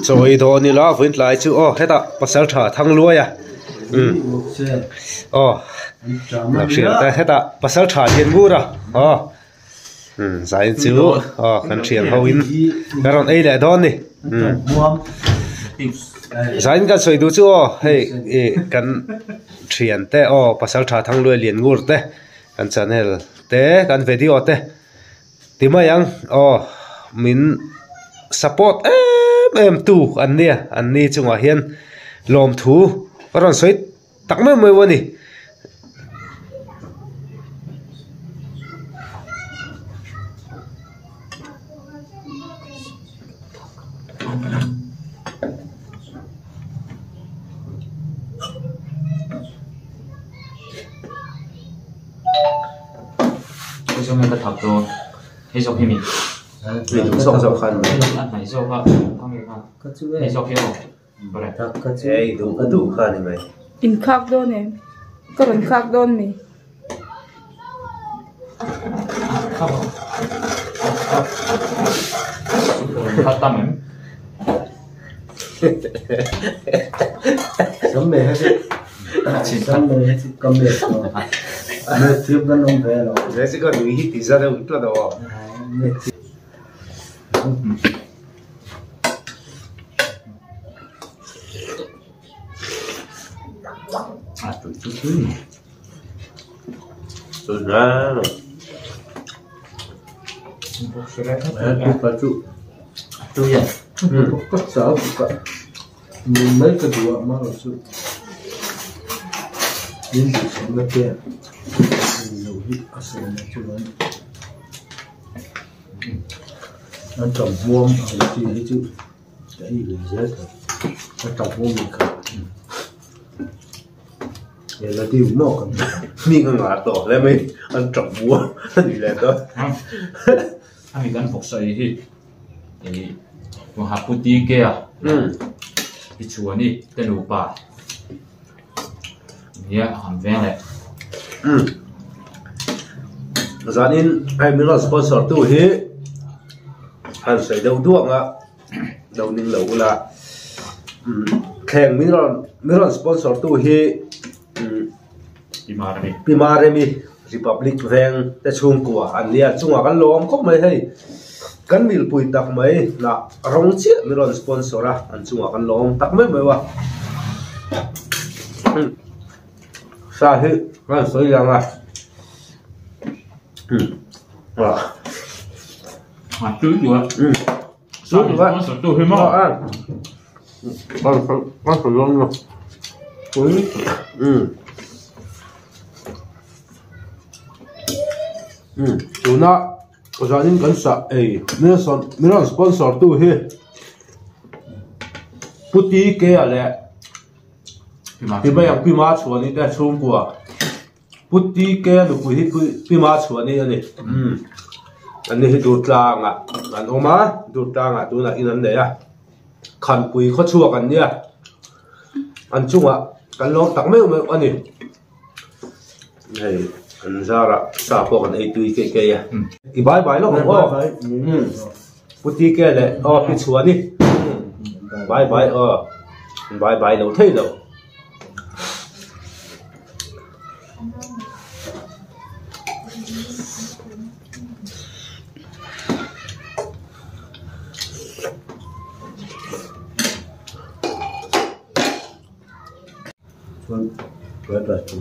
Rồi đó ni lá vốn lại chứ hết à bắt sáng thả thăng lúa à làm chuyện ta hết à bắt sáng thả tiền mua rồi giải chứ cần chuyện hậu in cái còn ấy lại đó nè giải cái sợi đồ chứ hay cần chuyện te bắt sáng thả thăng lúa liền ngủ te cần channel te cần video te thì mà yang mình support em tu anh nè chung à hiền lom thu còn soi tắc mấy mấy vấn đi cái trong cái thập đồ hay trong phim mình mình cũng song khăn này sau đó không được hay sau phim không ấy đủ khăn này in khắc đó nè có cần khắc đó nè khắc tâm sớm về hết chỉ sớm về hết cầm về rồi mẹ tiếp cái nông về rồi thế sẽ có người hít thì ra đâu ít là đâu tôi ra rồi mẹ phải chịu tôi vậy cắt sợ mình mấy cái đũa mà rồi chịu những gì sống nó kia nhiều hít asal nó chịu nó trồng vuông ở gì đấy chứ cái gì cũng dễ thôi nó trồng vuông mình không để là điều nó còn mình ăn ngã tổ lên mình ăn trồng búa gì lên đó anh mình phục xây thì một hạt puti kia cái chuột đi tên lục bà nhớ hàm ven này giờ nên ai muốn là sponsor tu hi anh sẽ đầu đuông á đầu ninh lẩu là kèm mình là sponsor tu hi Pimaremi Republic Veng te chung của anh lia chung à kan lom khóc mấy hay kan mil pui tak mấy là rong chiết mình là sponsor à anh chung à kan lom tak mấy mấy wa sa hi kan soi yang à mà tưới vừa suốt rồi nó sụt tôi hơi mỏ con phải lom rồi chú na có gia đình cần sa mình sponsor tu hi puti ke ale thì bây giờ pima chuan ni ta chung kwa puti ke du ku hi pima chuan ni ani anh hi du tlang à anh oma du tlang à tu na in an de ya khan pui kho chuak an nia an chunga kan lom tak meu meu ani này anh ra ra sa po kan ei tui ke ke ya i bye bye lo ko puti ke le pi chuan ni bye bye bye bye lo thei lo Vậy là chủ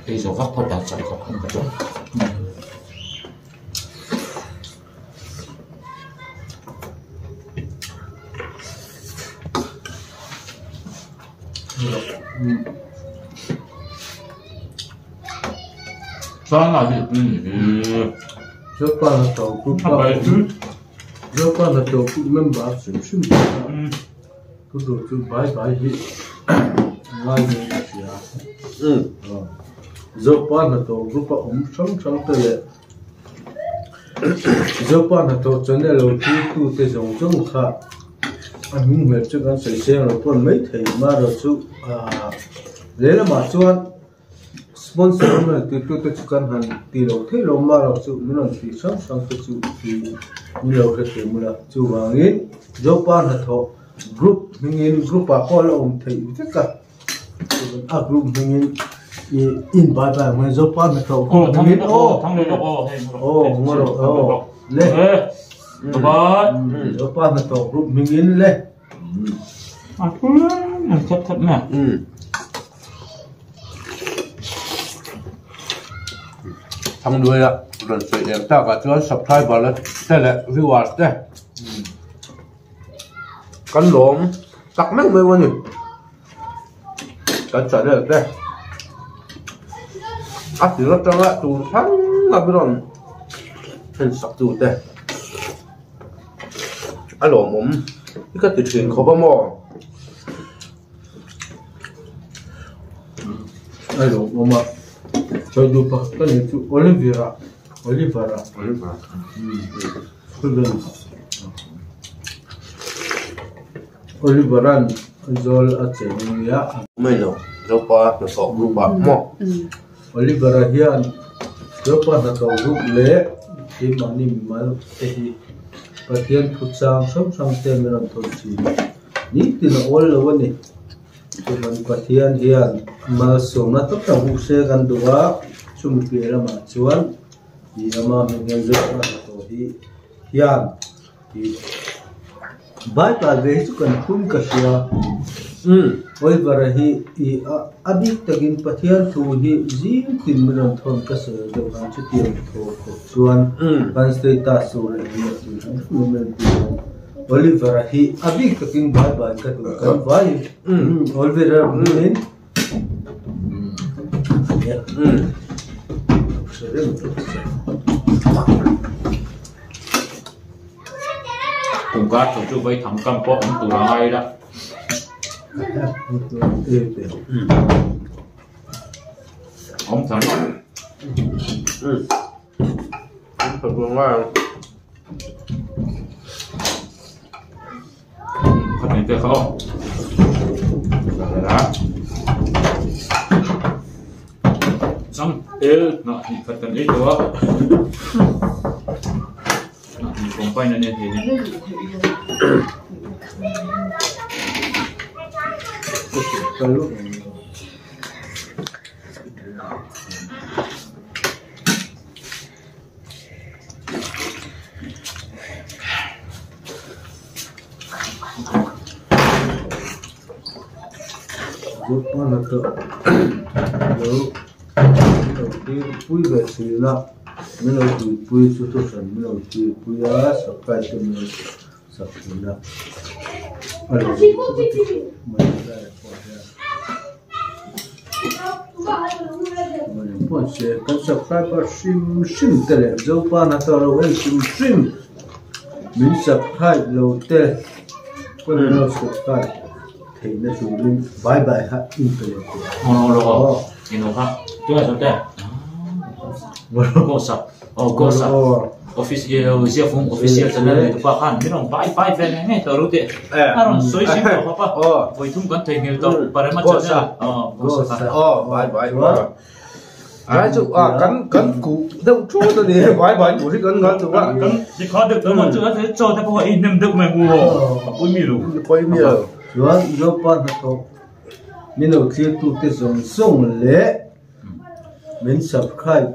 bây giờ vắt thôi đặt chạy không có chỗ sao là gì rất quan là tổ cũng rất quan là tổ cũng member sum sum cứ đồ chú bye bye gì ngoài này là rất quan là tổ cũng có sống tới rất quan là tổ cho nên là tu tới giống giống khác anh muốn biết cho anh sẽ xem là con mấy thầy mà rồi chú đấy là mà chú sponsor mà từ từ chỉ cần hàng tỷ đồng thế lo mà rồi chịu mình làm thì sáng sáng tự chịu thì mình lo cái tiền mình là chịu vàng in dấu pan hạt thọ group mình in group à có là ông thầy tất cả group mình in bài bài mình dấu pan hạt thọ thằng này ngon rồi lên dấu pan hạt thọ group mình in lên thấp thấp nè thằng đuôi á rồi sẽ em ta cả cho subscribe vào lên đây là viewers đây cắn lốm tắc mấy mươi con nhỉ cắn trở đây đây thì nó cho lại tụ thắng là cái đòn hình sặc tụ đây lốm mồm cái tuyệt vời khó bao mò lốm mà cho dù ba cái này chú Olivera Oliveran Zol Achelia mấy đâu đâu pa nó sọc group bạc mò Olivera hian đâu pa nó sọc group lệ thì mà niệm mà thì pathian phút sang sống sang tên mình làm thôi chỉ ní thì nó ol lâu này thì mình pathian hian mà số mà tất cả hụt xe gần đó chung kia là mà chuan thì mà mình nhận được là thôi hian thì bài bài về chút cần phun cả xia ôi và hi abik takin pathian thu hi zin tin mình làm thôn cả sợi được hàng chút tiền thô chuan ban stay ta số là nhiều tiền mình Oliver hi abik takin bài bài cái kan vai Oliver mình cùng cá chúng với thằng cam có ấn tụ là hay đó ông thằng thật luôn á có thể chơi không đó xong nó thì phải cần ít nữa còn quay nó như thế rút qua là tự nếu đầu tiên vui về sự là mình đầu tiên vui số số sản mình đầu tiên vui á sắp cái cho mình sắp rồi đó ở đây mình ra mình muốn sẽ các subscriber sim tele dấu pa na tao rồi sim mình subscribe lâu tele quên nó subscribe thì nó dùng lên bye bye ha internet rồi nó ha chúng ta sẽ đây cô sập official siêu phụng official cho nên tụi bạn ăn cái đồng bye bye về này taoรู้thế rồi soi sim rồi hả với chúng con thấy nhiều tao bà em cho nên cô sập bye bye chú cắn cụ đâu chú tao đi bye bye cụ thì cắn chú bạn cắn thì khó được tôi mà chưa thấy cho tao có in nằm được mà mua quên mi luôn quên mi rồi rồi dấu pan hạt thọ mình đầu tiên tụt cái dòng sông lệ mình subscribe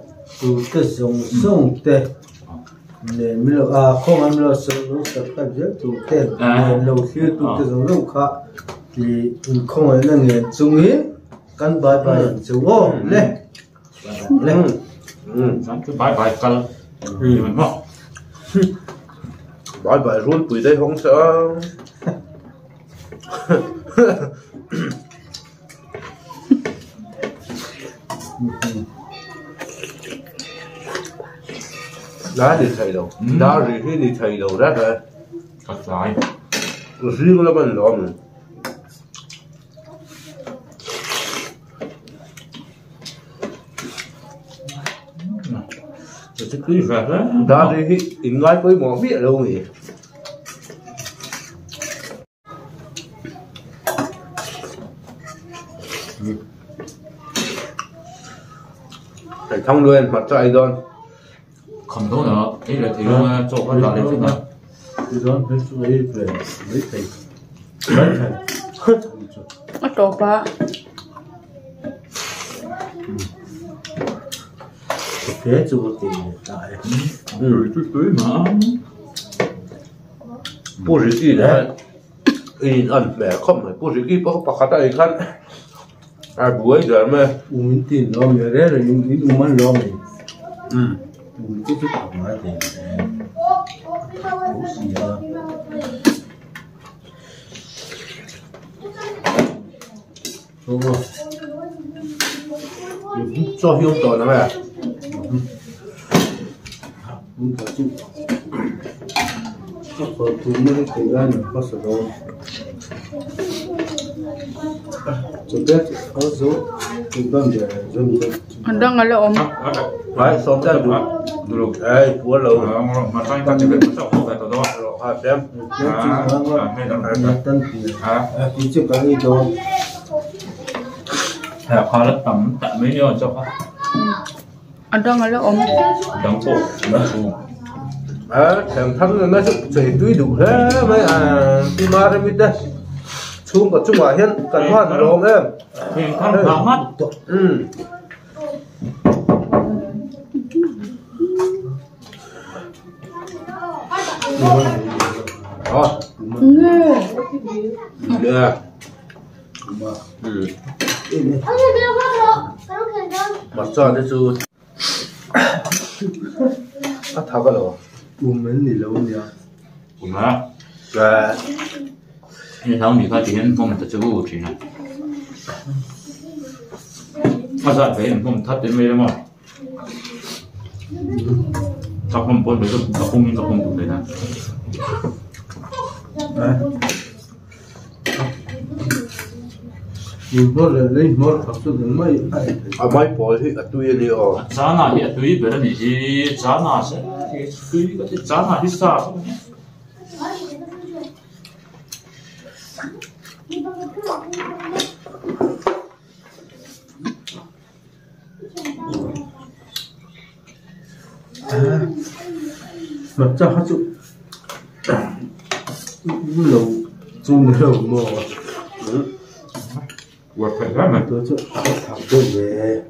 tụt cái dòng sông tê để mình không ăn lo sông subscribe rất tụt tê mình đầu tiên tụt cái dòng lâu khác thì không ai là nghe chung ý căn bài bài chú ô lệ lệ cái bài bài căn mình không bài bài run tuổi đây không sợ đá đi thầy đâu đá gì đi thầy đâu đó rồi thật lại riêng là bên đó mình chứ cứ ra đó đá đi in ngay với mỏ biết đâu nhỉ thằng luyện mặt chạy đòn không đâu nữa cái là thì nó cho con vào lên thế nào thì đó phải lấy về lấy thầy lấy thầy Nó trộn quá. thế chú có tiền tại túi mà bố gì gì đấy in ăn mẹ không phải bố gì gì bố bác khát ai khát ai buổi giờ mà uống tiền lo mẹ đấy là những cái uống ăn lo mày uống chút chút thoải mái thì không gì à đúng không cho hiếu tội nó mẹ uống cả chút có thu mới cái ra nữa có sờ đâu cho biết có số thì con để dân Anh đang ở lộn. phải xóm ra đủ ai búa lâu mà sao anh ta chỉ biết một số phải tổ đó hai xem tân thì chưa có gì đâu thẻ khoa lớp tắm tận mấy nhiêu cho khoa Anh đang ở lộn. đóng cổ đóng cổ thằng thằng nó chạy túi đủ hết mấy đi mà ra biết đây xuống vào trung hòa hiện cần hoàn rồi em thì thằng thằng mắt đó Nghe. được mặt tròn đấy chú tháo cái lỗ uống mấy gì lâu nhỉ cũng là và như thằng mình phải tiền không mình tự chịu chuyện này mà sao phải không thắt đến mấy mà chắc không bốn mấy cái không đủ đấy nè mình có là lấy một học sinh đến mấy mấy bỏ thì túi này giá nào thì túi về đây thì giá nào sẽ túi cái giá nào thì sao mà chắc hết chút lâu chung lâu mò quật phải ra mà tôi chắc thằng tôi về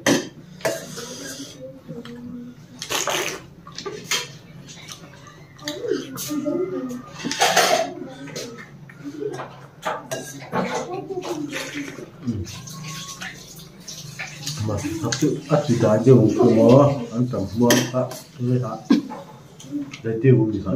mà thật sự chỉ đã dùng cái mỏ anh tầm mua á tôi hả để tiêu gì hả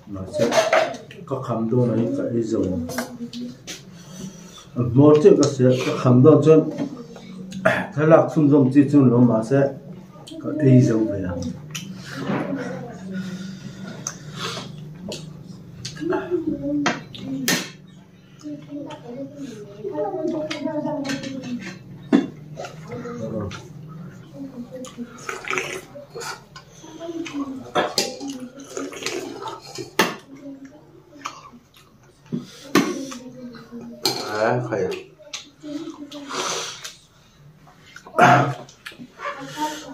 nó sẽ có khám đô này cái dùng một chiếc cái sẽ có khám đô chân thế là không dùng chỉ chung nó mà sẽ có ý dùng về phải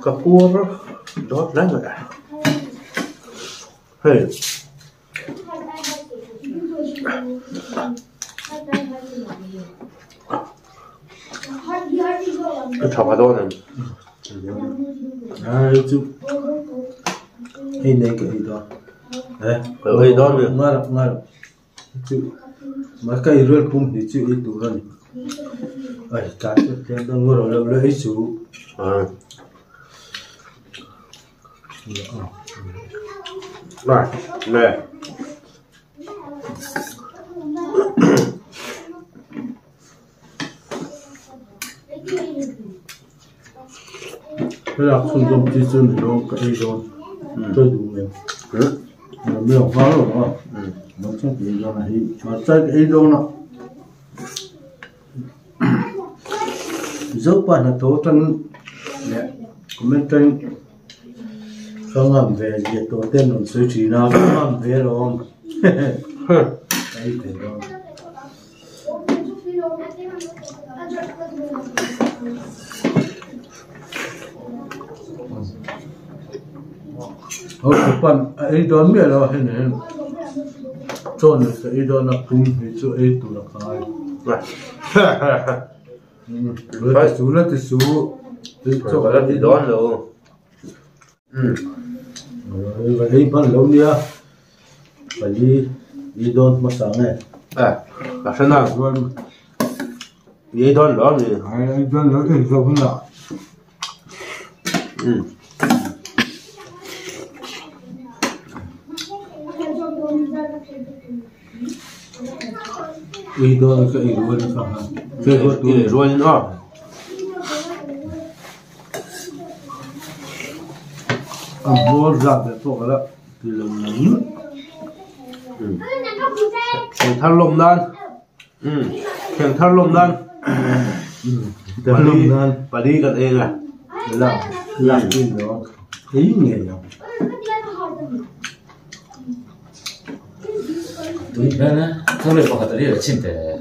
cà pua đó đót lắm rồi hey cái thằng đó này chú hay này cái đó đấy ở đó được ngon chú mà cái rượu pum thì chú ít đủ hơn ấy cả cái đó ngồi rồi lấy chú này nè thế là không dùng chỉ dùng thì nó cái đó tôi đủ nhiều mà nhiều quá rồi đó nó chắc cái đó này mà chắc cái đó nó dấu qua là tố chân nè comment trên Không ngầm về gì tổ tiên nó suy trí nào không ngầm về rồi. Đấy thế rồi. Pan ấy đón mẹ là thế này. Cho nên sẽ đón là cùng với chỗ ấy tụ là khai. Với số là cái số. Cho cái đi đón luôn. Và đi pan lâu đi à. Và đi đón mà sáng này. Cả sân nào luôn. Đi đón đó thì. Ai đón nó thì không nào. Ý đó là cái ý luôn sao hả? Cái luôn đó. Mua ra để thôi là thì làm nước. Khen thăn lồng đan. Khen thăn lồng đan. Và đi gần đây là làm cái đó ý nghĩa lắm. Đấy, không được có cái đấy là chim thế.